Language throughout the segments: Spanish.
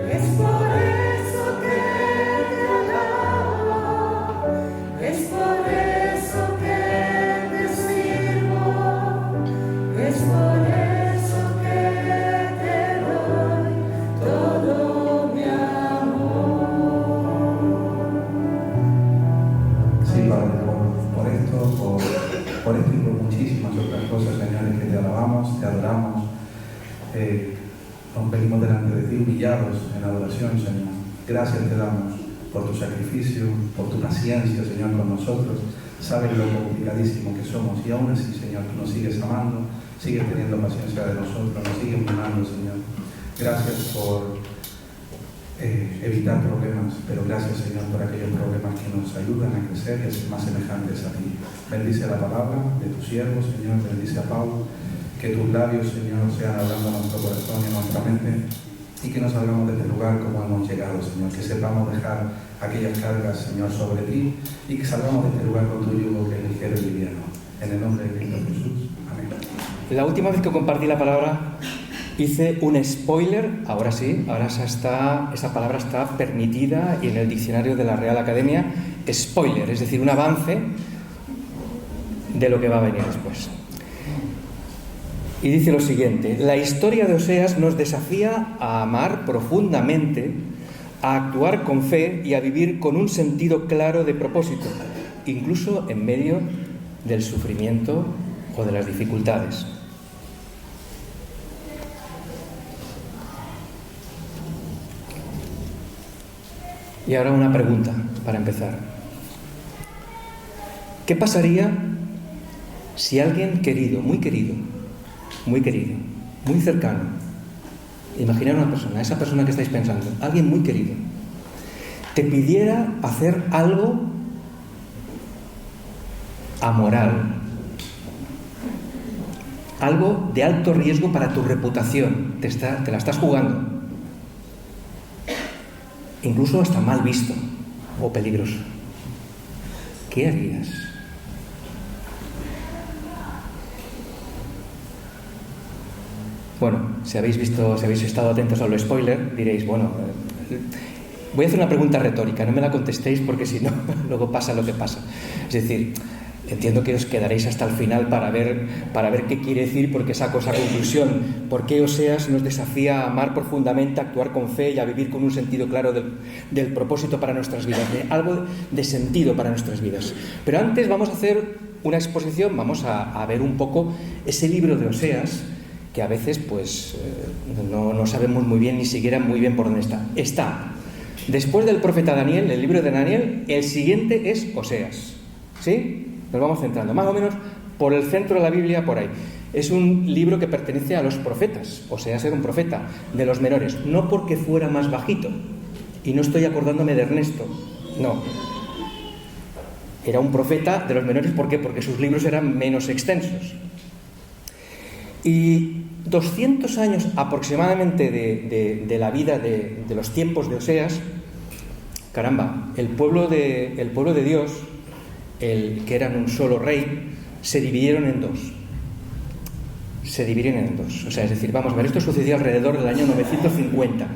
Es por eso que te alabo, es por eso que te sirvo, es por eso que te doy todo mi amor. Sí, Padre, por esto y por muchísimas otras cosas, señores, que te alabamos, te adoramos. Nos venimos delante de ti humillados en adoración, Señor. Gracias te damos por tu sacrificio, por tu paciencia, Señor, con nosotros. Sabes lo complicadísimo que somos y aún así, Señor, tú nos sigues amando, sigues teniendo paciencia de nosotros, nos sigues mimando, Señor. Gracias por evitar problemas, pero gracias, Señor, por aquellos problemas que nos ayudan a crecer y a ser más semejantes a ti. Bendice la palabra de tu siervo, Señor, bendice a Pablo, que tus labios, Señor, sean hablando a nuestro corazón y a nuestra mente, y que no salgamos de este lugar como hemos llegado, Señor, que sepamos dejar aquellas cargas, Señor, sobre ti, y que salgamos de este lugar con tu yugo que es ligero y liviano. En el nombre de Cristo Jesús. Amén. La última vez que compartí la palabra hice un spoiler, ahora sí, ahora esa palabra está permitida y en el diccionario de la Real Academia, spoiler, es decir, un avance de lo que va a venir después. Y dice lo siguiente: la historia de Oseas nos desafía a amar profundamente, a actuar con fe y a vivir con un sentido claro de propósito, incluso en medio del sufrimiento o de las dificultades. Y ahora una pregunta para empezar. ¿Qué pasaría si alguien querido, muy cercano, imaginar una persona, esa persona que estáis pensando, alguien muy querido, te pidiera hacer algo amoral, algo de alto riesgo para tu reputación, te la estás jugando, incluso hasta mal visto o peligroso? ¿Qué harías? Bueno, si habéis estado atentos al spoiler, diréis, bueno, voy a hacer una pregunta retórica, no me la contestéis porque si no, luego pasa lo que pasa. Es decir, entiendo que os quedaréis hasta el final para ver qué quiere decir, porque saco esa conclusión. ¿Por qué Oseas nos desafía a amar profundamente, a actuar con fe y a vivir con un sentido claro del propósito para nuestras vidas, de algo de sentido para nuestras vidas? Pero antes vamos a hacer una exposición, vamos a ver un poco ese libro de Oseas, que a veces pues no sabemos muy bien, ni siquiera muy bien por dónde está. Está después del profeta Daniel, el libro de Daniel, el siguiente es Oseas, ¿sí? Nos vamos centrando, más o menos por el centro de la Biblia, por ahí. Es un libro que pertenece a los profetas, Oseas era un profeta de los menores, no porque fuera más bajito, y no estoy acordándome de Ernesto, no. Era un profeta de los menores, ¿por qué? Porque sus libros eran menos extensos. Y 200 años aproximadamente de la vida de los tiempos de Oseas, caramba, el pueblo de Dios, que eran un solo rey, se dividieron en dos. O sea, es decir, vamos a ver, esto sucedió alrededor del año 950.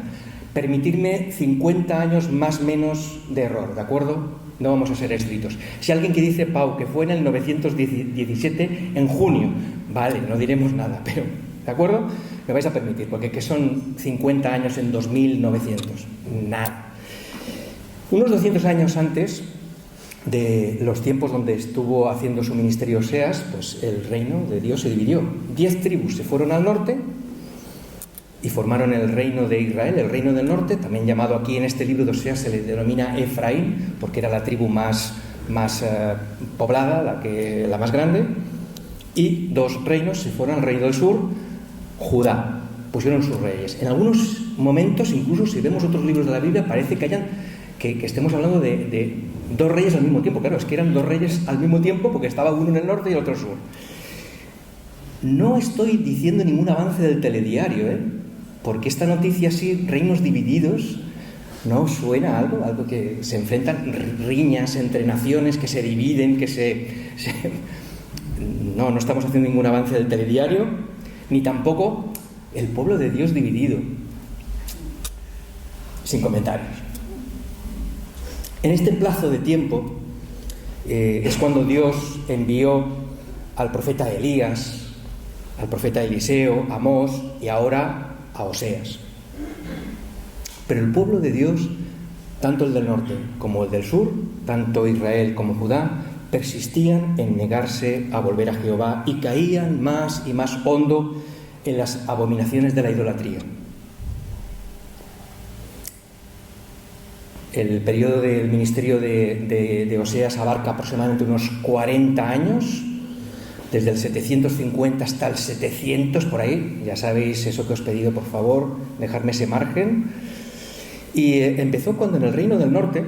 Permitirme 50 años más menos de error, ¿de acuerdo? No vamos a ser estrictos. Si alguien que dice, Pau, que fue en el 917, en junio, vale, no diremos nada, pero, ¿de acuerdo? Me vais a permitir, porque ¿qué son 50 años en 2900? Nada. Unos 200 años antes de los tiempos donde estuvo haciendo su ministerio Oseas, pues el reino de Dios se dividió. 10 tribus se fueron al norte y formaron el reino de Israel, el reino del norte, también llamado aquí en este libro de Oseas se le denomina Efraín, porque era la tribu más poblada, la más grande. Y 2 reinos se fueron al reino del sur, Judá, pusieron sus reyes. En algunos momentos, incluso si vemos otros libros de la Biblia, parece que estemos hablando de 2 reyes al mismo tiempo. Claro, es que eran 2 reyes al mismo tiempo porque estaba uno en el norte y el otro en el sur. No estoy diciendo ningún avance del telediario, porque esta noticia así, reinos divididos, ¿no suena algo que se enfrentan riñas entre naciones, que se dividen, No estamos haciendo ningún avance del telediario, ni tampoco el pueblo de Dios dividido. sin comentarios. En este plazo de tiempo es cuando Dios envió al profeta Elías, al profeta Eliseo, a Amós y ahora a Oseas. Pero el pueblo de Dios, tanto el del norte como el del sur, tanto Israel como Judá, persistían en negarse a volver a Jehová y caían más y más hondo en las abominaciones de la idolatría. El periodo del ministerio de Oseas abarca aproximadamente unos 40 años, desde el 750 hasta el 700, por ahí. Ya sabéis eso que os he pedido, por favor, dejarme ese margen. Y empezó cuando en el reino del norte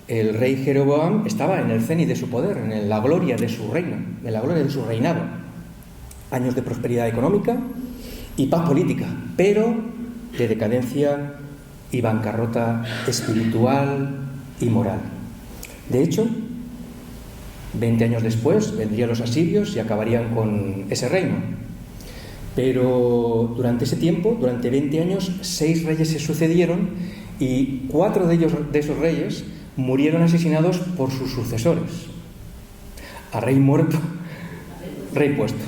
el rey Jeroboam estaba en el cenit de su poder, en la gloria de su reino, en la gloria de su reinado. Años de prosperidad económica y paz política, pero de decadencia y bancarrota espiritual y moral. De hecho, 20 años después vendrían los asirios y acabarían con ese reino. Pero durante ese tiempo, durante 20 años, 6 reyes se sucedieron y 4 de esos reyes murieron asesinados por sus sucesores. A rey muerto, rey puesto.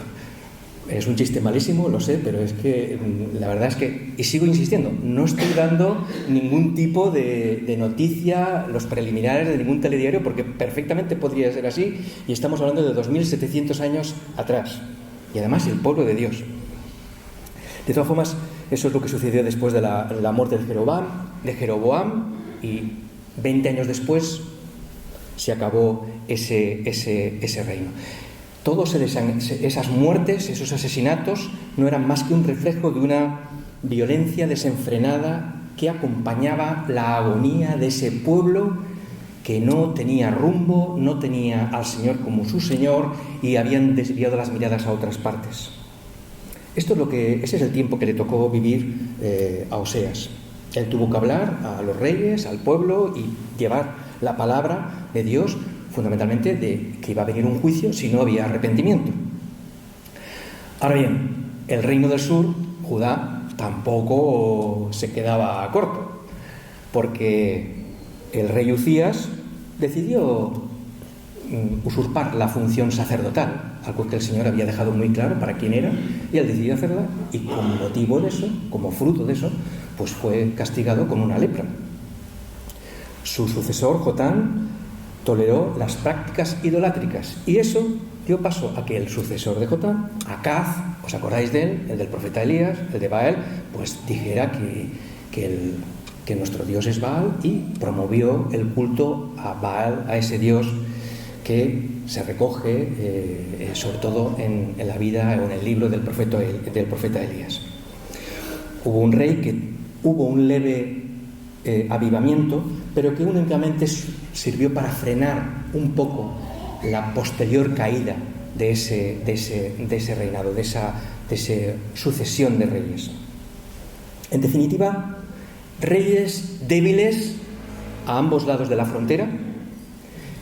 Es un chiste malísimo, lo sé, pero es que la verdad es que, y sigo insistiendo, no estoy dando ningún tipo de noticia, los preliminares de ningún telediario, porque perfectamente podría ser así, y estamos hablando de 2700 años atrás, y además el pueblo de Dios. De todas formas, eso es lo que sucedió después de la muerte de Jeroboam, y 20 años después se acabó ese reino. Todas esas muertes, esos asesinatos, no eran más que un reflejo de una violencia desenfrenada que acompañaba la agonía de ese pueblo que no tenía rumbo, no tenía al Señor como su Señor y habían desviado las miradas a otras partes. Ese es el tiempo que le tocó vivir a Oseas. Él tuvo que hablar a los reyes, al pueblo y llevar la palabra de Dios, fundamentalmente de que iba a venir un juicio si no había arrepentimiento. Ahora bien, el reino del sur, Judá, tampoco se quedaba corto, porque el rey Uzías decidió usurpar la función sacerdotal, algo que el Señor había dejado muy claro para quién era, y él decidió hacerla, y como motivo de eso, como fruto de eso, pues fue castigado con una lepra. Su sucesor, Jotán, toleró las prácticas idolátricas y eso dio paso a que el sucesor de Jotán, Acaz, ¿os acordáis de él? El del profeta Elías, el de Baal, pues dijera que nuestro Dios es Baal y promovió el culto a Baal, a ese Dios que se recoge sobre todo en la vida o en el libro del profeta Elías. Hubo un rey que hubo un leve avivamiento, pero que únicamente sirvió para frenar un poco la posterior caída de ese reinado, de esa sucesión de reyes. En definitiva, reyes débiles a ambos lados de la frontera,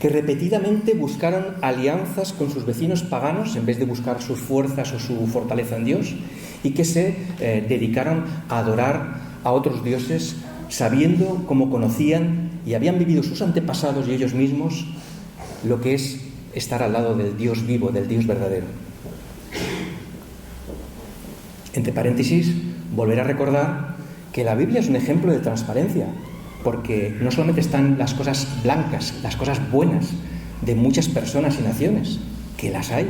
que repetidamente buscaron alianzas con sus vecinos paganos en vez de buscar sus fuerzas o su fortaleza en Dios, y que se dedicaron a adorar a otros dioses, sabiendo cómo conocían y habían vivido sus antepasados y ellos mismos lo que es estar al lado del Dios vivo, del Dios verdadero. Entre paréntesis, volver a recordar que la Biblia es un ejemplo de transparencia, porque no solamente están las cosas blancas, las cosas buenas de muchas personas y naciones, que las hay,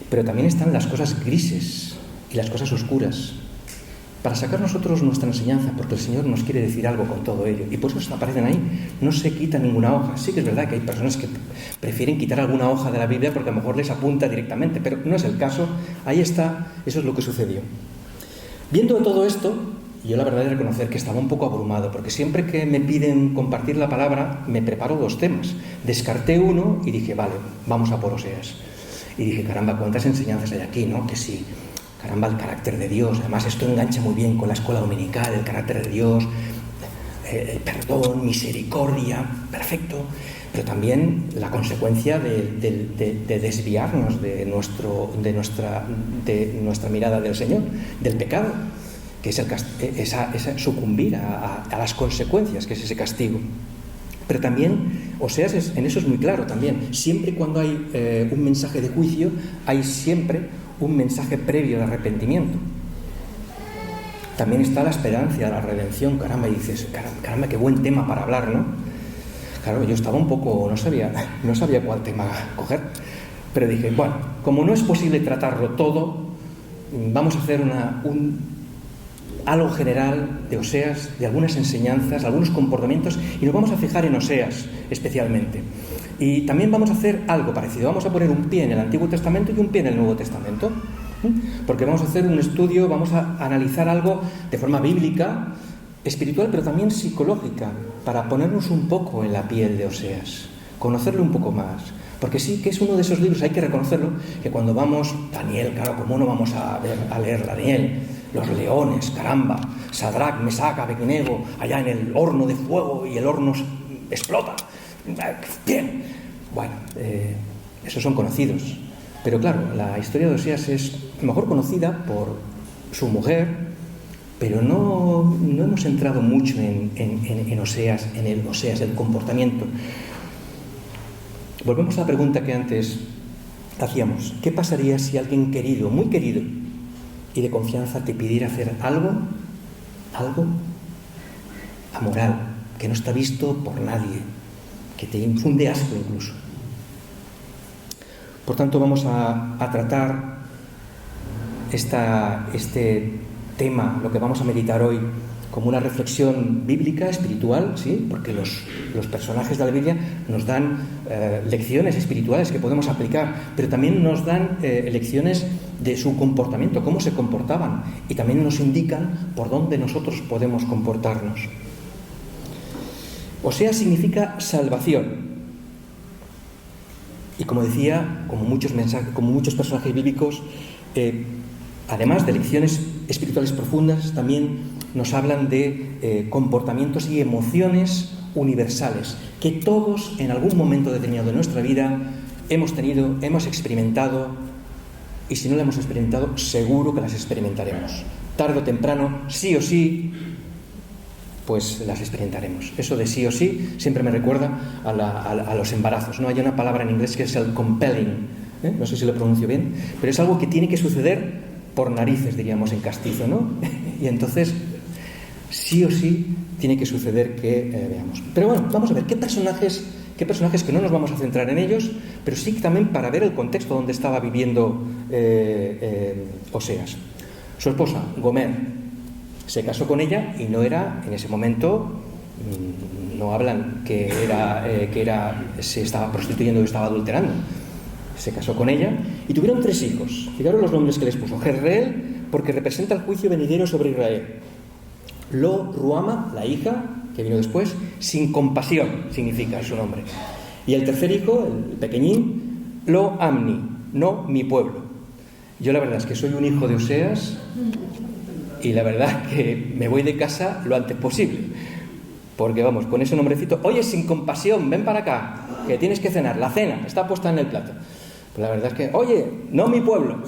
pero también están las cosas grises y las cosas oscuras, para sacar nosotros nuestra enseñanza, porque el Señor nos quiere decir algo con todo ello, y por eso aparecen ahí. No se quita ninguna hoja. Sí que es verdad que hay personas que prefieren quitar alguna hoja de la Biblia porque a lo mejor les apunta directamente, pero no es el caso. Ahí está, eso es lo que sucedió. Viendo todo esto, yo la verdad es reconocer que estaba un poco abrumado, porque siempre que me piden compartir la palabra, me preparo 2 temas. Descarté uno y dije, vale, vamos a por Oseas. Y dije, caramba, cuántas enseñanzas hay aquí, ¿no? Que sí. Caramba, el carácter de Dios. Además, esto engancha muy bien con la escuela dominical, el carácter de Dios, el perdón, misericordia, perfecto. Pero también la consecuencia de desviarnos de nuestra mirada del Señor, del pecado. que es esa sucumbir a las consecuencias, que es ese castigo. Pero también, Oseas en eso es muy claro también. Siempre cuando hay un mensaje de juicio, hay siempre un mensaje previo de arrepentimiento. También está la esperanza, la redención, caramba, y dices, caramba, qué buen tema para hablar, ¿no? Claro, yo estaba un poco, no sabía cuál tema coger, pero dije, bueno, como no es posible tratarlo todo, vamos a hacer algo general de Oseas, de algunas enseñanzas, algunos comportamientos, y nos vamos a fijar en Oseas especialmente. Y también vamos a hacer algo parecido, vamos a poner un pie en el Antiguo Testamento y un pie en el Nuevo Testamento, porque vamos a hacer un estudio, vamos a analizar algo de forma bíblica, espiritual, pero también psicológica, para ponernos un poco en la piel de Oseas, conocerlo un poco más. Porque sí que es uno de esos libros, hay que reconocerlo, que cuando vamos, Daniel, claro, ¿cómo no vamos a leer Daniel? Los leones, caramba, Sadrach, Mesach, Abednego, allá en el horno de fuego y el horno explota. Bien, bueno, esos son conocidos. Pero claro, la historia de Oseas es mejor conocida por su mujer, pero no hemos entrado mucho en Oseas, el comportamiento. Volvemos a la pregunta que antes hacíamos. ¿Qué pasaría si alguien querido, muy querido y de confianza te pidiera hacer algo amoral, que no está visto por nadie, que te infunde asco incluso? Por tanto, vamos a tratar este tema, lo que vamos a meditar hoy, como una reflexión bíblica, espiritual, ¿sí? Porque los personajes de la Biblia nos dan lecciones espirituales que podemos aplicar, pero también nos dan lecciones de su comportamiento, cómo se comportaban, y también nos indican por dónde nosotros podemos comportarnos. Oseas significa salvación. Y como decía, como muchos personajes bíblicos, además de lecciones espirituales profundas, también nos hablan de comportamientos y emociones universales que todos en algún momento determinado de nuestra vida hemos tenido, hemos experimentado, y si no las hemos experimentado, seguro que las experimentaremos. Tarde o temprano, sí o sí, pues las experimentaremos. Eso de sí o sí siempre me recuerda a los embarazos, ¿no? Hay una palabra en inglés que es el compelling, no sé si lo pronuncio bien, pero es algo que tiene que suceder por narices, diríamos en castizo, ¿no? Y entonces, sí o sí, tiene que suceder que veamos. Pero bueno, vamos a ver, ¿qué personajes que no nos vamos a centrar en ellos, pero sí también para ver el contexto donde estaba viviendo Oseas? Su esposa, Gomer, se casó con ella y no era, en ese momento, no hablan que se estaba prostituyendo o estaba adulterando. Se casó con ella y tuvieron 3 hijos. Fijaros los nombres que les puso. Jezreel, porque representa el juicio venidero sobre Israel. Lo Ruama, la hija, que vino después, sin compasión, significa su nombre. Y el tercer hijo, el pequeñín, Lo Amni, no mi pueblo. Yo la verdad es que soy un hijo de Oseas y la verdad que me voy de casa lo antes posible. Porque vamos, con ese nombrecito, oye, sin compasión, ven para acá, que tienes que cenar, la cena está puesta en el plato. Pues la verdad es que, oye, no mi pueblo.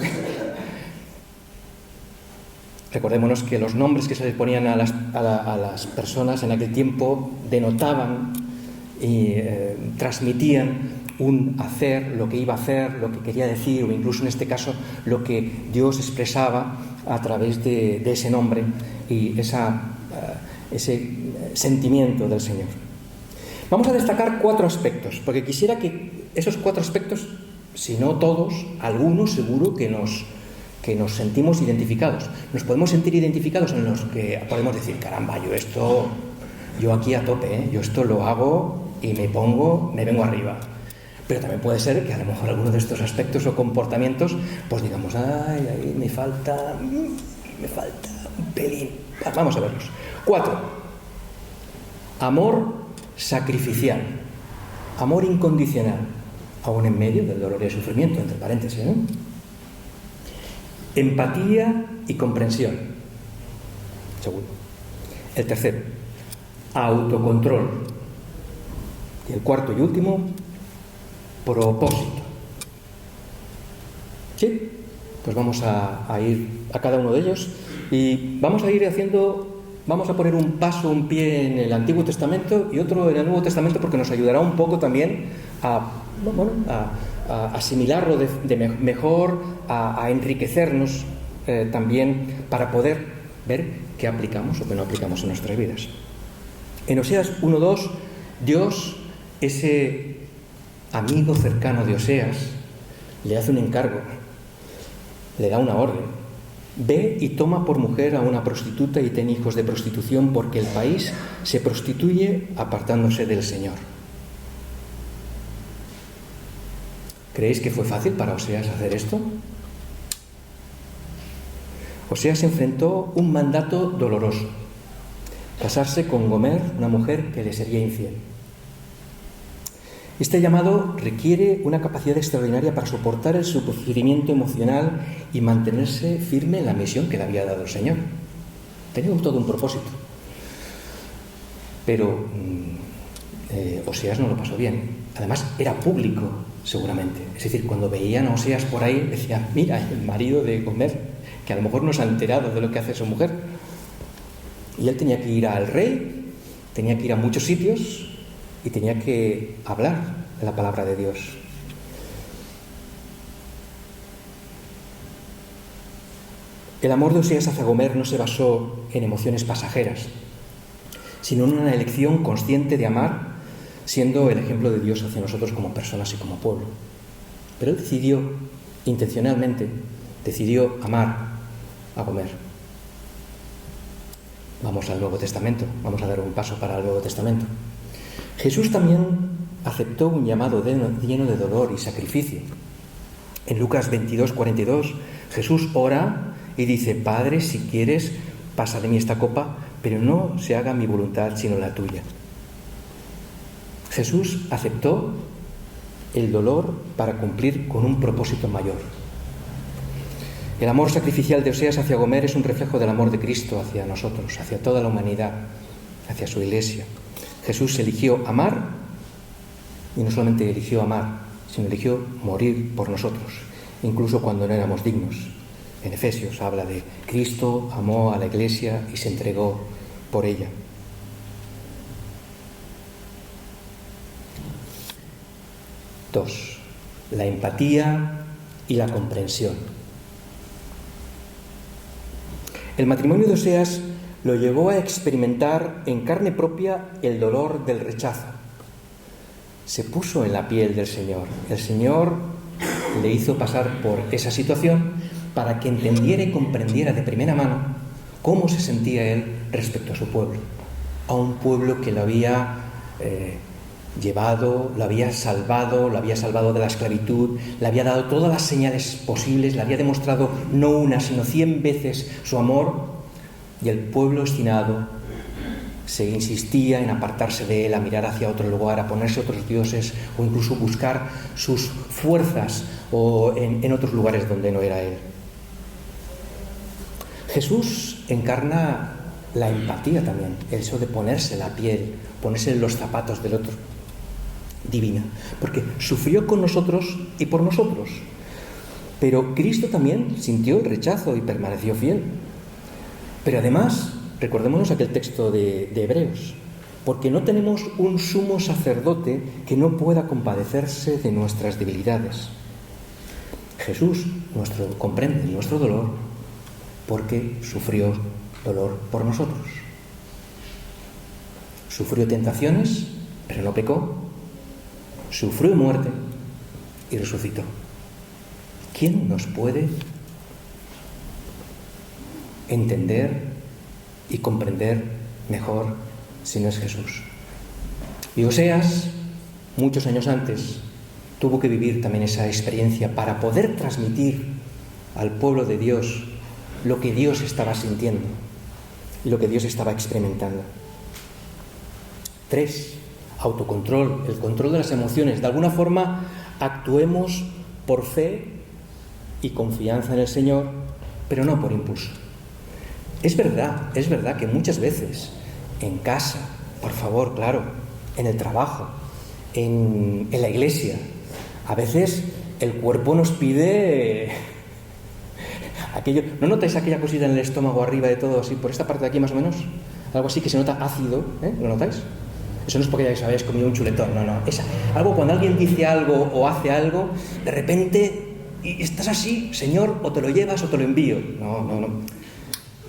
Recordémonos que los nombres que se les ponían a las personas en aquel tiempo denotaban y transmitían un hacer, lo que iba a hacer, lo que quería decir, o incluso en este caso lo que Dios expresaba a través de ese nombre y ese sentimiento del Señor. Vamos a destacar 4 aspectos, porque quisiera que esos 4 aspectos, si no todos, algunos seguro que nos sentimos identificados. Nos podemos sentir identificados en los que podemos decir, caramba, yo aquí a tope, ¿eh? Yo esto lo hago y me vengo arriba. Pero también puede ser que a lo mejor alguno de estos aspectos o comportamientos, pues digamos, ay, me falta un pelín. Vamos a verlos. 4. Amor sacrificial, amor incondicional, aún en medio del dolor y el sufrimiento, entre paréntesis, ¿no? Empatía y comprensión. Segundo. El tercero, autocontrol. Y el cuarto y último, propósito. ¿Sí? Pues vamos a ir a cada uno de ellos Y vamos a ir vamos a poner un pie en el Antiguo Testamento y otro en el Nuevo Testamento, porque nos ayudará un poco también a asimilarlo mejor, a enriquecernos también, para poder ver qué aplicamos o qué no aplicamos en nuestras vidas. En Oseas 1:2, Dios, ese amigo cercano de Oseas, le hace un encargo, le da una orden. Ve y toma por mujer a una prostituta y ten hijos de prostitución, porque el país se prostituye apartándose del Señor. ¿Creéis que fue fácil para Oseas hacer esto? Oseas enfrentó un mandato doloroso: casarse con Gomer, una mujer que le sería infiel. Este llamado requiere una capacidad extraordinaria para soportar el sufrimiento emocional y mantenerse firme en la misión que le había dado el Señor. Tenía todo un propósito. Pero Oseas no lo pasó bien. Además, era público, seguramente. Es decir, cuando veían a Oseas por ahí, decían: mira, el marido de Gomer, que a lo mejor no se ha enterado de lo que hace su mujer. Y él tenía que ir al rey, tenía que ir a muchos sitios y tenía que hablar de la palabra de Dios. El amor de Oseas hacia Gomer no se basó en emociones pasajeras, sino en una elección consciente de amar, siendo el ejemplo de Dios hacia nosotros como personas y como pueblo. Pero él decidió, intencionalmente, amar a Gomer. Vamos al Nuevo Testamento, vamos a dar un paso para el Nuevo Testamento. Jesús también aceptó un llamado lleno de dolor y sacrificio. En Lucas 22:42, Jesús ora y dice: Padre, si quieres, pasa de mí esta copa, pero no se haga mi voluntad sino la tuya. Jesús aceptó el dolor para cumplir con un propósito mayor. El amor sacrificial de Oseas hacia Gomer es un reflejo del amor de Cristo hacia nosotros, hacia toda la humanidad, hacia su iglesia. Jesús eligió amar, y no solamente eligió amar, sino eligió morir por nosotros, incluso cuando no éramos dignos. En Efesios habla de Cristo amó a la iglesia y se entregó por ella. Dos, la empatía y la comprensión. El matrimonio de Oseas lo llevó a experimentar en carne propia el dolor del rechazo. Se puso en la piel del Señor. El Señor le hizo pasar por esa situación para que entendiera y comprendiera de primera mano cómo se sentía él respecto a su pueblo. A un pueblo que lo había llevado, lo había salvado de la esclavitud, le había dado todas las señales posibles, le había demostrado no una, sino 100 veces su amor. Y el pueblo obstinado se insistía en apartarse de él, a mirar hacia otro lugar, a ponerse otros dioses o incluso buscar sus fuerzas o en otros lugares donde no era él. Jesús encarna la empatía también, el hecho de ponerse la piel, ponerse en los zapatos del otro, divina, porque sufrió con nosotros y por nosotros. Pero Cristo también sintió el rechazo y permaneció fiel. Pero además, recordémonos aquel texto de Hebreos: porque no tenemos un sumo sacerdote que no pueda compadecerse de nuestras debilidades. Jesús comprende nuestro dolor porque sufrió dolor por nosotros. Sufrió tentaciones, pero no pecó. Sufrió muerte y resucitó. ¿Quién nos puede entender y comprender mejor si no es Jesús? Y Oseas, muchos años antes, tuvo que vivir también esa experiencia para poder transmitir al pueblo de Dios lo que Dios estaba sintiendo y lo que Dios estaba experimentando. 3. Autocontrol, el control de las emociones. De alguna forma actuemos por fe y confianza en el Señor, pero no por impulso. Es verdad que muchas veces en casa, por favor, claro, en el trabajo, en la iglesia, a veces el cuerpo nos pide Aquello, ¿no notáis aquella cosita en el estómago arriba de todo, así, por esta parte de aquí más o menos? Algo así que se nota ácido, ¿eh? ¿Lo notáis? Eso no es porque ya habéis comido un chuletón, no. Es algo cuando alguien dice algo o hace algo, de repente, y estás así, Señor, o te lo llevas o te lo envío. No.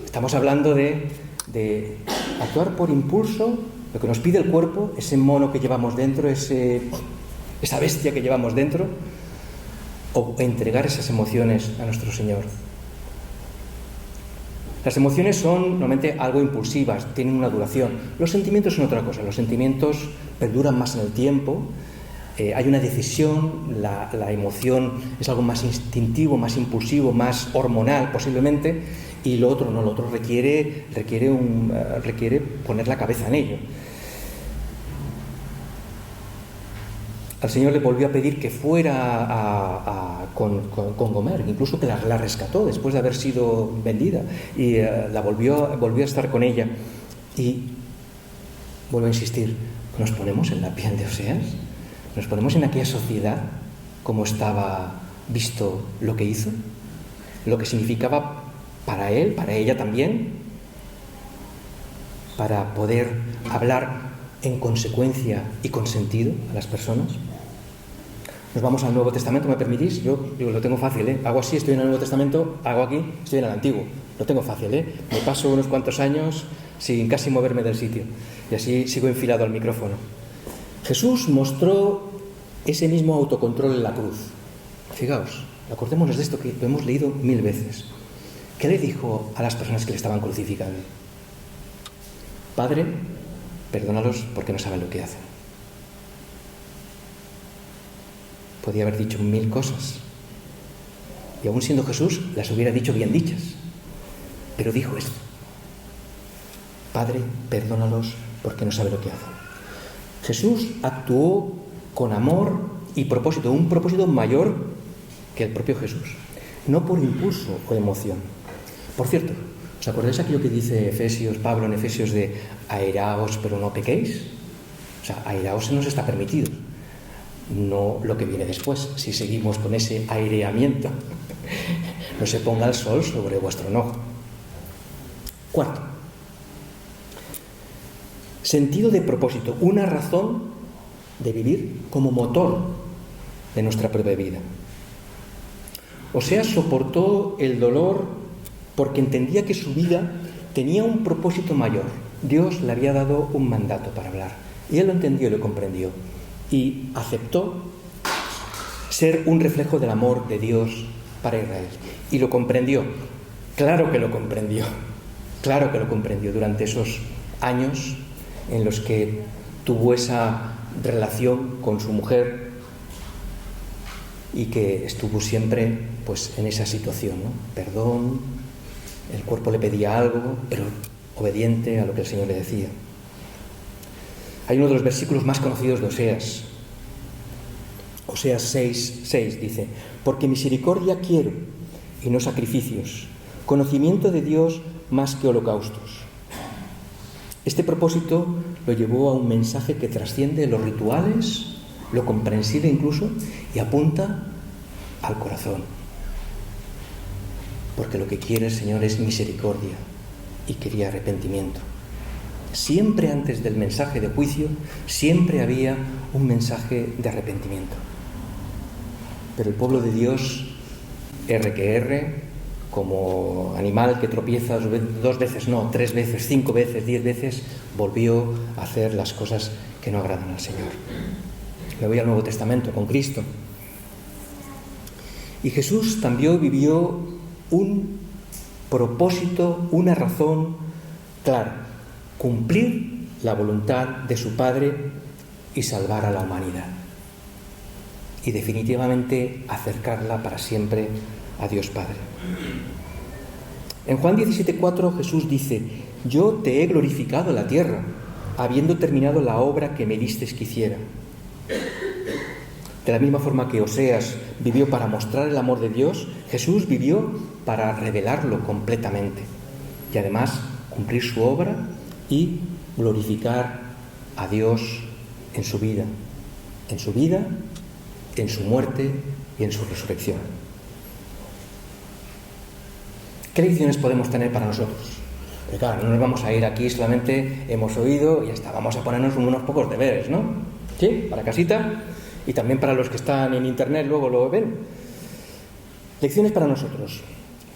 Estamos hablando de actuar por impulso, lo que nos pide el cuerpo, ese mono que llevamos dentro, esa bestia que llevamos dentro, o entregar esas emociones a nuestro Señor. Las emociones son normalmente algo impulsivas, tienen una duración. Los sentimientos son otra cosa, los sentimientos perduran más en el tiempo, hay una decisión, la emoción es algo más instintivo, más impulsivo, más hormonal posiblemente, y lo otro no, lo otro requiere poner la cabeza en ello. Al Señor le volvió a pedir que fuera con Gomer, incluso que la rescató después de haber sido vendida, y la volvió a estar con ella. Y vuelvo a insistir, ¿nos ponemos en la piel de Oseas? ¿Nos ponemos en aquella sociedad como estaba visto lo que hizo? Lo que significaba para él, para ella también, para poder hablar en consecuencia y con sentido a las personas. Nos vamos al Nuevo Testamento, ¿me permitís? Yo lo tengo fácil, ¿eh? Hago así, estoy en el Nuevo Testamento, hago aquí, estoy en el Antiguo. Lo tengo fácil, ¿eh? Me paso unos cuantos años sin casi moverme del sitio. Y así sigo enfilado al micrófono. Jesús mostró ese mismo autocontrol en la cruz. Fijaos, acordémonos de esto que lo hemos leído 1000 veces. ¿Qué le dijo a las personas que le estaban crucificando? Padre, perdónalos porque no saben lo que hacen. Podía haber dicho 1000 cosas, y aún siendo Jesús las hubiera dicho bien dichas, pero dijo esto: Padre, perdónalos porque no saben lo que hacen. Jesús actuó con amor y propósito, un propósito mayor que el propio Jesús, no por impulso o emoción. Por cierto, ¿os acordáis aquello que dice Pablo en Efesios de airaos pero no pequéis? O sea, airaos se nos está permitido, no lo que viene después, si seguimos con ese aireamiento. No se ponga el sol sobre vuestro enojo. Cuarto, sentido de propósito, una razón de vivir como motor de nuestra propia vida. Oseas soportó el dolor porque entendía que su vida tenía un propósito mayor. Dios le había dado un mandato para hablar, y él lo entendió y lo comprendió, y aceptó ser un reflejo del amor de Dios para Israel. Y lo comprendió, claro que lo comprendió durante esos años en los que tuvo esa relación con su mujer y que estuvo siempre pues en esa situación, ¿no? Perdón, el cuerpo le pedía algo, pero obediente a lo que el Señor le decía. Hay uno de los versículos más conocidos de Oseas. Oseas 6:6 dice: porque misericordia quiero y no sacrificios, conocimiento de Dios más que holocaustos. Este propósito lo llevó a un mensaje que trasciende los rituales, lo comprensible incluso, y apunta al corazón. Porque lo que quiere el Señor es misericordia y quería arrepentimiento. Siempre antes del mensaje de juicio, siempre había un mensaje de arrepentimiento. Pero el pueblo de Dios, R que R, como animal que tropieza 2 veces, no, 3 veces, 5 veces, 10 veces, volvió a hacer las cosas que no agradan al Señor. Me voy al Nuevo Testamento con Cristo. Y Jesús también vivió un propósito, una razón clara: cumplir la voluntad de su Padre y salvar a la humanidad. Y definitivamente acercarla para siempre a Dios Padre. En Juan 17:4 Jesús dice: yo te he glorificado en la tierra, habiendo terminado la obra que me distes que hiciera. De la misma forma que Oseas vivió para mostrar el amor de Dios, Jesús vivió para revelarlo completamente y además cumplir su obra y glorificar a Dios en su vida, en su muerte y en su resurrección. ¿Qué lecciones podemos tener para nosotros? Porque claro, no nos vamos a ir aquí solamente hemos oído y ya está, vamos a ponernos unos pocos deberes, ¿no? ¿Sí? Para casita y también para los que están en internet luego lo ven. Lecciones para nosotros.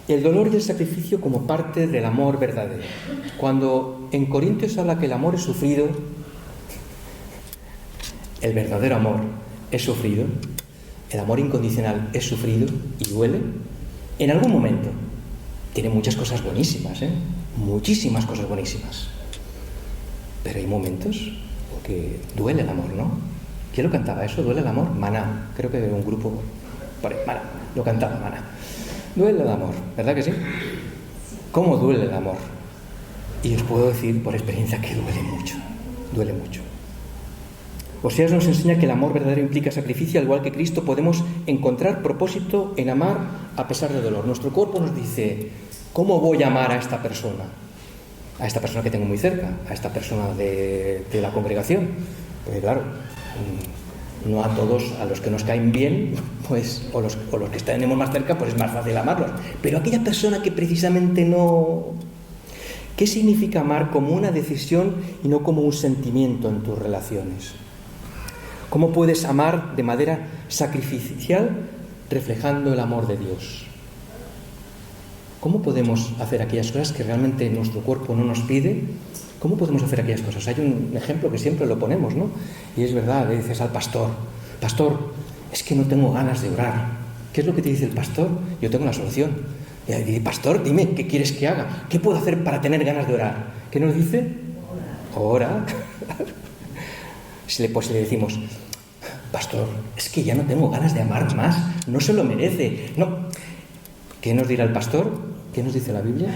El dolor y el sacrificio como parte del amor verdadero. Cuando en Corintios habla que el amor es sufrido, el verdadero amor es sufrido, el amor incondicional es sufrido y duele, en algún momento. Tiene muchas cosas buenísimas, muchísimas cosas buenísimas. Pero hay momentos en que duele el amor, ¿no? ¿Quién lo cantaba eso? ¿Duele el amor? Maná. Creo que era un grupo por ahí. Maná. Lo cantaba Maná. Duele el amor, ¿verdad que sí? ¿Cómo duele el amor? Y os puedo decir por experiencia que duele mucho. Duele mucho. Oseas nos enseña que el amor verdadero implica sacrificio, al igual que Cristo podemos encontrar propósito en amar a pesar del dolor. Nuestro cuerpo nos dice, ¿cómo voy a amar a esta persona? A esta persona que tengo muy cerca, a esta persona de la congregación. Pues claro, no a todos, a los que nos caen bien, pues, o los que tenemos más cerca, pues es más fácil amarlos. Pero aquella persona que precisamente no... ¿Qué significa amar como una decisión y no como un sentimiento en tus relaciones? ¿Cómo puedes amar de manera sacrificial reflejando el amor de Dios? ¿Cómo podemos hacer aquellas cosas que realmente nuestro cuerpo no nos pide? ¿Cómo podemos hacer aquellas cosas? Hay un ejemplo que siempre lo ponemos, ¿no? Y es verdad, le dices al pastor, pastor, es que no tengo ganas de orar. ¿Qué es lo que te dice el pastor? Yo tengo la solución. Y le dice, pastor, dime, ¿qué quieres que haga? ¿Qué puedo hacer para tener ganas de orar? ¿Qué nos dice? Ora. Pues le decimos, pastor, es que ya no tengo ganas de amar más, no se lo merece. No. ¿Qué nos dirá el pastor? ¿Qué nos dice la Biblia?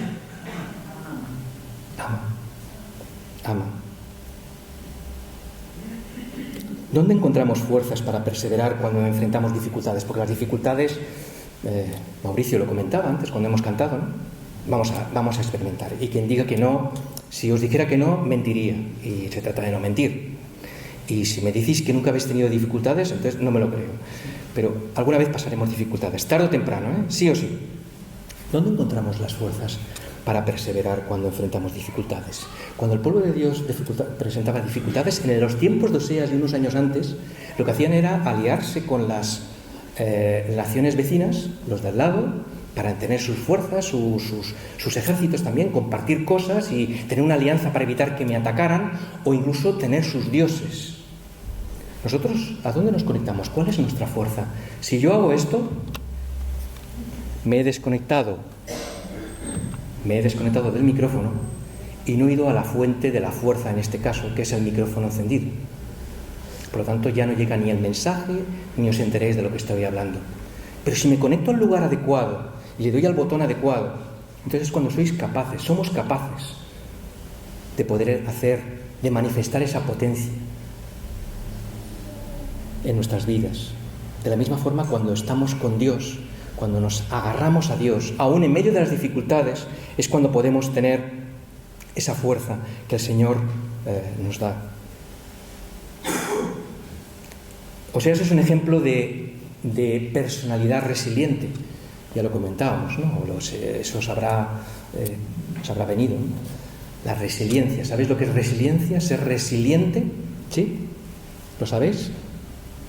Ama. Ama. ¿Dónde encontramos fuerzas para perseverar cuando enfrentamos dificultades? Porque las dificultades, Mauricio lo comentaba antes cuando hemos cantado, ¿no? Vamos a experimentar. Y quien diga que no, si os dijera que no, mentiría. Y se trata de no mentir. Y si me decís que nunca habéis tenido dificultades, entonces no me lo creo. Pero alguna vez pasaremos dificultades, tarde o temprano, sí o sí. ¿Dónde encontramos las fuerzas para perseverar cuando enfrentamos dificultades? Cuando el pueblo de Dios presentaba dificultades, en los tiempos de Oseas y unos años antes, lo que hacían era aliarse con las naciones vecinas, los de al lado, para tener sus fuerzas, sus ejércitos también, compartir cosas y tener una alianza para evitar que me atacaran, o incluso tener sus dioses. Nosotros, ¿a dónde nos conectamos? ¿Cuál es nuestra fuerza? Si yo hago esto, me he desconectado del micrófono y no he ido a la fuente de la fuerza, en este caso, que es el micrófono encendido. Por lo tanto, ya no llega ni el mensaje, ni os enteréis de lo que estoy hablando. Pero si me conecto al lugar adecuado y le doy al botón adecuado, entonces cuando somos capaces de poder de manifestar esa potencia en nuestras vidas. De la misma forma, cuando estamos con Dios, cuando nos agarramos a Dios, aún en medio de las dificultades, es cuando podemos tener esa fuerza que el Señor nos da. Oseas es un ejemplo de personalidad resiliente. Ya lo comentábamos, ¿no? Eso os habrá venido, ¿no? La resiliencia. ¿Sabéis lo que es resiliencia? Ser resiliente, ¿sí? ¿Lo sabéis?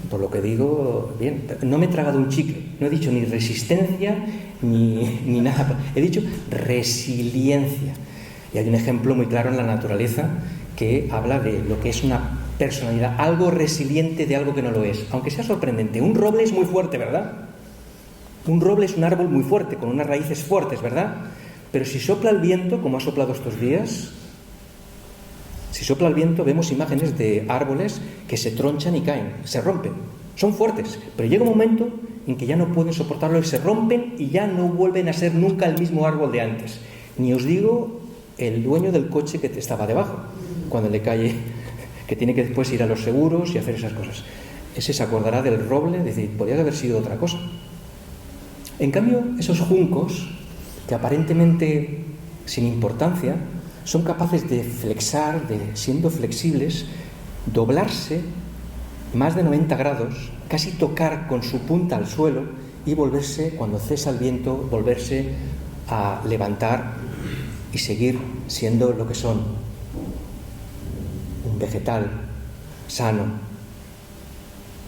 Por lo que digo, bien, no me he tragado un chicle, no he dicho ni resistencia ni nada, he dicho resiliencia. Y hay un ejemplo muy claro en la naturaleza que habla de lo que es una personalidad, algo resiliente de algo que no lo es, aunque sea sorprendente. Un roble es muy fuerte, ¿verdad? Un roble es un árbol muy fuerte, con unas raíces fuertes, ¿verdad? Pero si sopla el viento, como ha soplado estos días, si sopla el viento, vemos imágenes de árboles que se tronchan y caen, se rompen. Son fuertes, pero llega un momento en que ya no pueden soportarlo y se rompen y ya no vuelven a ser nunca el mismo árbol de antes. Ni os digo el dueño del coche que estaba debajo, cuando le cae, que tiene que después ir a los seguros y hacer esas cosas. Ese se acordará del roble, decir, podría haber sido otra cosa. En cambio, esos juncos, que aparentemente sin importancia, son capaces de flexar, siendo flexibles, doblarse más de 90 grados, casi tocar con su punta al suelo y volverse, cuando cesa el viento, volverse a levantar y seguir siendo lo que son, un vegetal sano,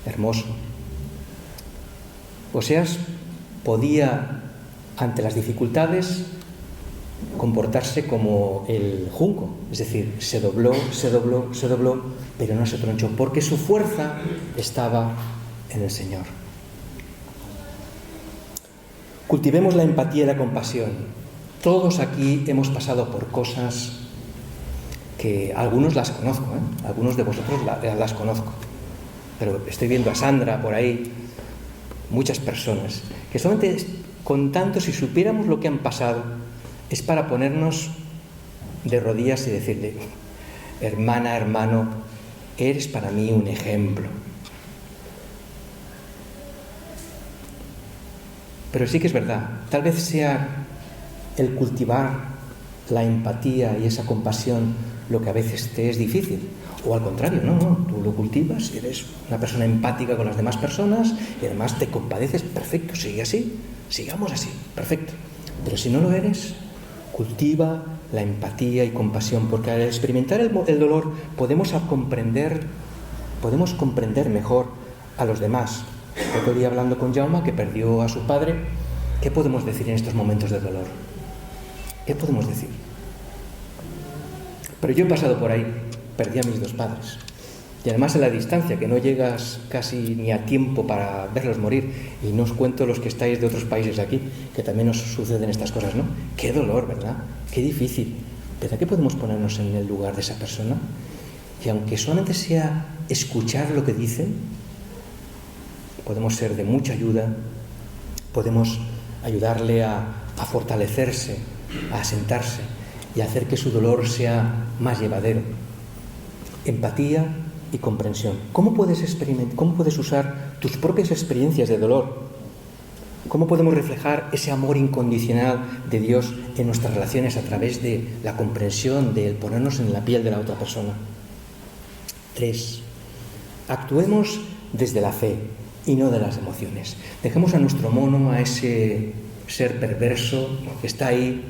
hermoso. Oseas podía, ante las dificultades, comportarse como el junco, es decir, se dobló, pero no se tronchó, porque su fuerza estaba en el Señor. Cultivemos la empatía y la compasión. Todos aquí hemos pasado por cosas que algunos las conozco, algunos de vosotros las conozco, pero estoy viendo a Sandra por ahí, muchas personas, que solamente con tanto, si supiéramos lo que han pasado, es para ponernos de rodillas y decirle: hermana, hermano, eres para mí un ejemplo. Pero sí que es verdad, tal vez sea el cultivar la empatía y esa compasión lo que a veces te es difícil. O al contrario, no, tú lo cultivas, eres una persona empática con las demás personas y además te compadeces, perfecto, sigue así, sigamos así, perfecto. Pero si no lo eres, cultiva la empatía y compasión, porque al experimentar el dolor podemos comprender mejor a los demás. El otro día, hablando con Jaume, que perdió a su padre, ¿qué podemos decir en estos momentos de dolor? ¿Qué podemos decir? Pero yo he pasado por ahí, perdí a mis dos padres. Y además en la distancia, que no llegas casi ni a tiempo para verlos morir. Y no os cuento los que estáis de otros países de aquí, que también os suceden estas cosas, ¿no? Qué dolor, ¿verdad? Qué difícil. ¿Verdad que podemos ponernos en el lugar de esa persona? Y aunque solamente sea escuchar lo que dicen, podemos ser de mucha ayuda, podemos ayudarle a fortalecerse, a asentarse y a hacer que su dolor sea más llevadero. Empatía y comprensión. ¿Cómo puedes usar tus propias experiencias de dolor? ¿Cómo podemos reflejar ese amor incondicional de Dios en nuestras relaciones a través de la comprensión, de ponernos en la piel de la otra persona? 3. Actuemos desde la fe y no de las emociones. Dejemos a nuestro mono, a ese ser perverso que está ahí,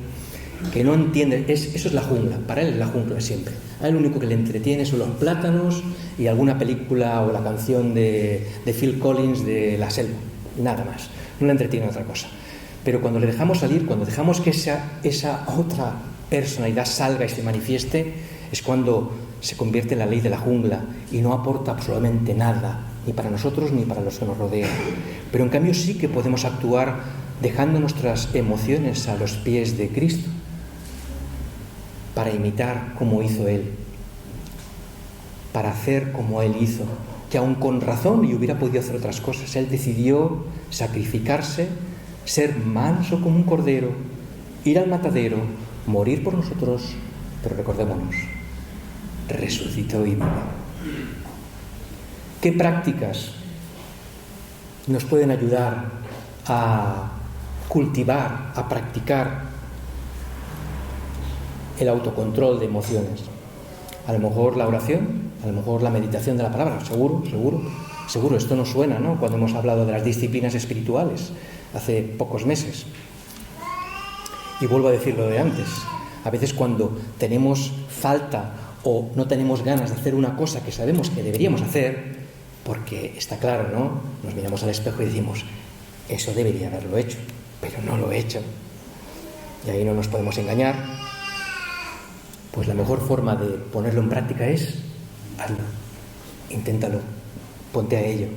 que no entiende, eso es la jungla, para él es la jungla siempre. A él lo único que le entretiene son los plátanos y alguna película o la canción de Phil Collins de La Selva, nada más, no le entretiene otra cosa. Pero cuando le dejamos salir, cuando dejamos que esa otra personalidad salga y se manifieste, es cuando se convierte en la ley de la jungla y no aporta absolutamente nada, ni para nosotros ni para los que nos rodean. Pero en cambio sí que podemos actuar dejando nuestras emociones a los pies de Cristo, para imitar como hizo Él, para hacer como Él hizo, que aun con razón y hubiera podido hacer otras cosas, Él decidió sacrificarse, ser manso como un cordero, ir al matadero, morir por nosotros, pero recordémonos, resucitó y vive. ¿Qué prácticas nos pueden ayudar a cultivar, a practicar el autocontrol de emociones? A lo mejor la oración, a lo mejor la meditación de la palabra, seguro, esto nos suena, ¿no? Cuando hemos hablado de las disciplinas espirituales hace pocos meses. Y vuelvo a decir lo de antes, a veces cuando tenemos falta o no tenemos ganas de hacer una cosa que sabemos que deberíamos hacer, porque está claro, ¿no? Nos miramos al espejo y decimos, eso debería haberlo hecho, pero no lo he hecho. Y ahí no nos podemos engañar. Pues la mejor forma de ponerlo en práctica es hazlo, inténtalo, ponte a ello.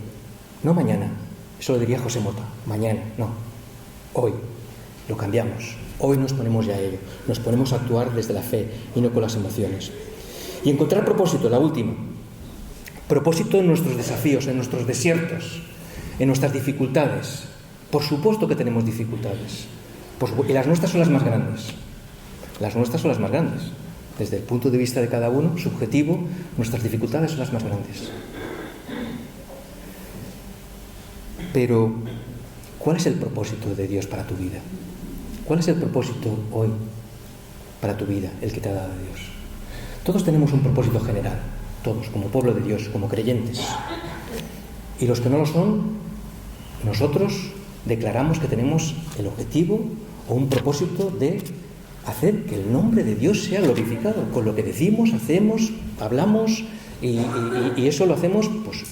No mañana, eso lo diría José Mota, mañana, no, hoy lo cambiamos, hoy nos ponemos ya a ello, nos ponemos a actuar desde la fe y no con las emociones. Y encontrar propósito, la última, propósito en nuestros desafíos, en nuestros desiertos, en nuestras dificultades. Por supuesto que tenemos dificultades, y las nuestras son las más grandes, Desde el punto de vista de cada uno, subjetivo, nuestras dificultades son las más grandes. Pero, ¿cuál es el propósito de Dios para tu vida? ¿Cuál es el propósito hoy para tu vida, el que te ha dado Dios? Todos tenemos un propósito general, todos, como pueblo de Dios, como creyentes. Y los que no lo son, nosotros declaramos que tenemos el objetivo o un propósito de hacer que el nombre de Dios sea glorificado con lo que decimos, hacemos, hablamos, y eso lo hacemos pues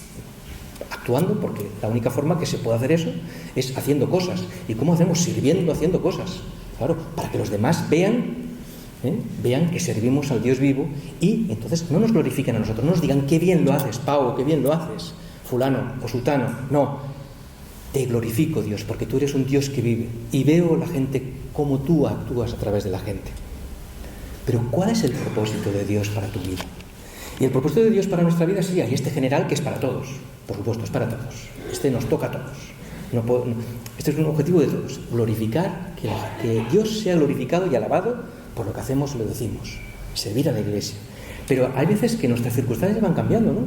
actuando, porque la única forma que se puede hacer eso es haciendo cosas. ¿Y cómo hacemos? Sirviendo, haciendo cosas. Claro, para que los demás vean que servimos al Dios vivo, y entonces no nos glorifiquen a nosotros, no nos digan qué bien lo haces, Pau, qué bien lo haces, fulano o sultano. No, te glorifico, Dios, porque tú eres un Dios que vive y veo la gente cómo tú actúas a través de la gente. Pero ¿cuál es el propósito de Dios para tu vida? Y el propósito de Dios para nuestra vida sería, y este general, que es para todos, por supuesto, es para todos, este nos toca a todos. Este es un objetivo de todos, glorificar, que Dios sea glorificado y alabado por lo que hacemos y lo decimos, servir a la Iglesia. Pero hay veces que nuestras circunstancias van cambiando, ¿no?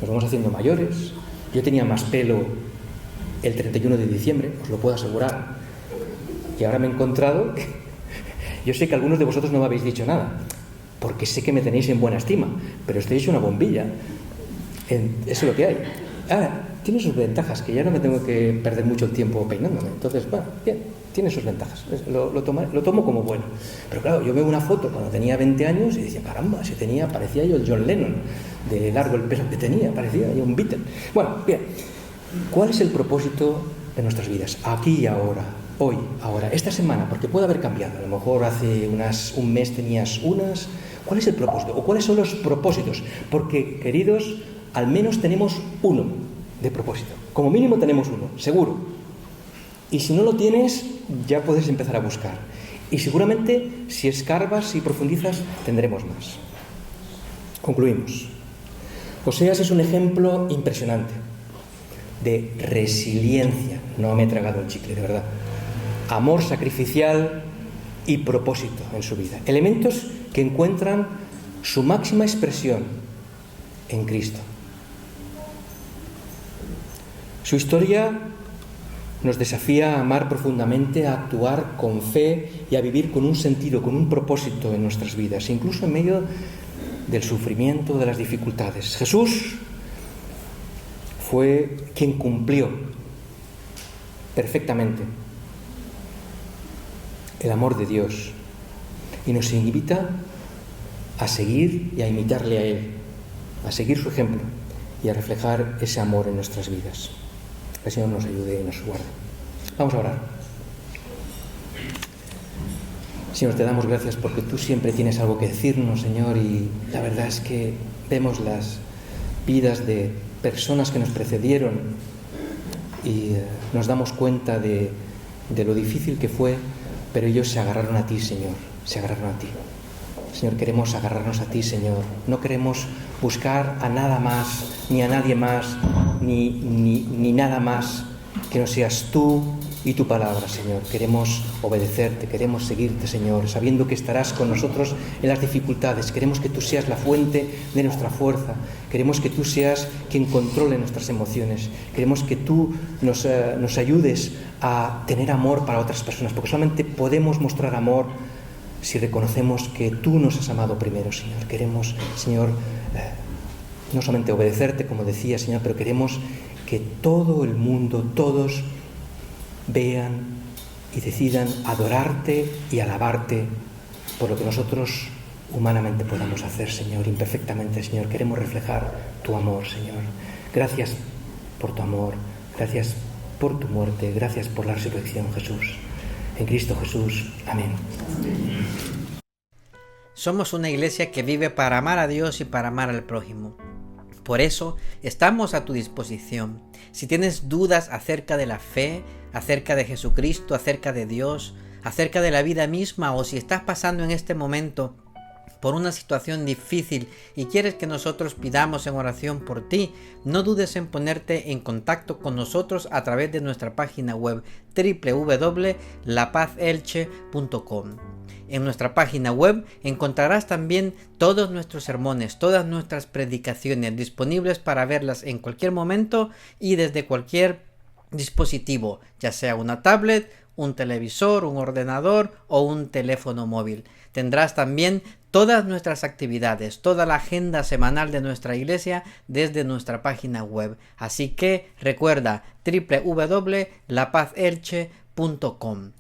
Nos vamos haciendo mayores. Yo tenía más pelo el 31 de diciembre, os lo puedo asegurar, y ahora me he encontrado, yo sé que algunos de vosotros no me habéis dicho nada, porque sé que me tenéis en buena estima, pero os he hecho una bombilla. Eso es lo que hay. Ahora, tiene sus ventajas, que ya no me tengo que perder mucho el tiempo peinándome. Entonces, bueno, bien, tiene sus ventajas. Lo tomo como bueno. Pero claro, yo veo una foto cuando tenía 20 años y decía, caramba, parecía yo el John Lennon, de largo el pelo que tenía, parecía yo un Beatle. Bueno, bien, ¿cuál es el propósito de nuestras vidas? Aquí y ahora, hoy, ahora, esta semana, porque puede haber cambiado. A lo mejor hace un mes tenías unas. ¿Cuál es el propósito? ¿O cuáles son los propósitos? Porque, queridos, al menos tenemos uno de propósito. Como mínimo tenemos uno, seguro. Y si no lo tienes, ya puedes empezar a buscar. Y seguramente, si escarbas y profundizas, tendremos más. Concluimos. Oseas es un ejemplo impresionante de resiliencia. No me he tragado el chicle, de verdad. Amor sacrificial y propósito en su vida. Elementos que encuentran su máxima expresión en Cristo. Su historia nos desafía a amar profundamente, a actuar con fe y a vivir con un sentido, con un propósito en nuestras vidas, incluso en medio del sufrimiento, de las dificultades. Jesús fue quien cumplió perfectamente el amor de Dios y nos invita a seguir y a imitarle a Él, a seguir su ejemplo y a reflejar ese amor en nuestras vidas. Que el Señor nos ayude y nos guarde. Vamos a orar. Señor, te damos gracias porque tú siempre tienes algo que decirnos, Señor, y la verdad es que vemos las vidas de personas que nos precedieron y nos damos cuenta de lo difícil que fue, pero ellos se agarraron a ti, Señor, se agarraron a ti. Señor, queremos agarrarnos a ti, Señor. No queremos buscar a nada más, ni a nadie más, ni nada más que no seas tú y tu palabra, Señor. Queremos obedecerte, queremos seguirte, Señor, sabiendo que estarás con nosotros en las dificultades. Queremos que tú seas la fuente de nuestra fuerza. Queremos que tú seas quien controle nuestras emociones. Queremos que tú nos ayudes a tener amor para otras personas, porque solamente podemos mostrar amor si reconocemos que tú nos has amado primero, Señor. Queremos, Señor, no solamente obedecerte, como decía, Señor, pero queremos que todo el mundo, todos, vean y decidan adorarte y alabarte por lo que nosotros humanamente podamos hacer, Señor, imperfectamente, Señor. Queremos reflejar tu amor, Señor. Gracias por tu amor, gracias por tu muerte, gracias por la resurrección, Jesús. En Cristo Jesús. Amén. Somos una iglesia que vive para amar a Dios y para amar al prójimo. Por eso estamos a tu disposición. Si tienes dudas acerca de la fe, acerca de Jesucristo, acerca de Dios, acerca de la vida misma, o si estás pasando en este momento por una situación difícil y quieres que nosotros pidamos en oración por ti, no dudes en ponerte en contacto con nosotros a través de nuestra página web www.lapazelche.com. En nuestra página web encontrarás también todos nuestros sermones, todas nuestras predicaciones disponibles para verlas en cualquier momento y desde cualquier dispositivo, ya sea una tablet, un televisor, un ordenador o un teléfono móvil. Tendrás también todas nuestras actividades, toda la agenda semanal de nuestra iglesia desde nuestra página web. Así que recuerda www.lapazelche.com.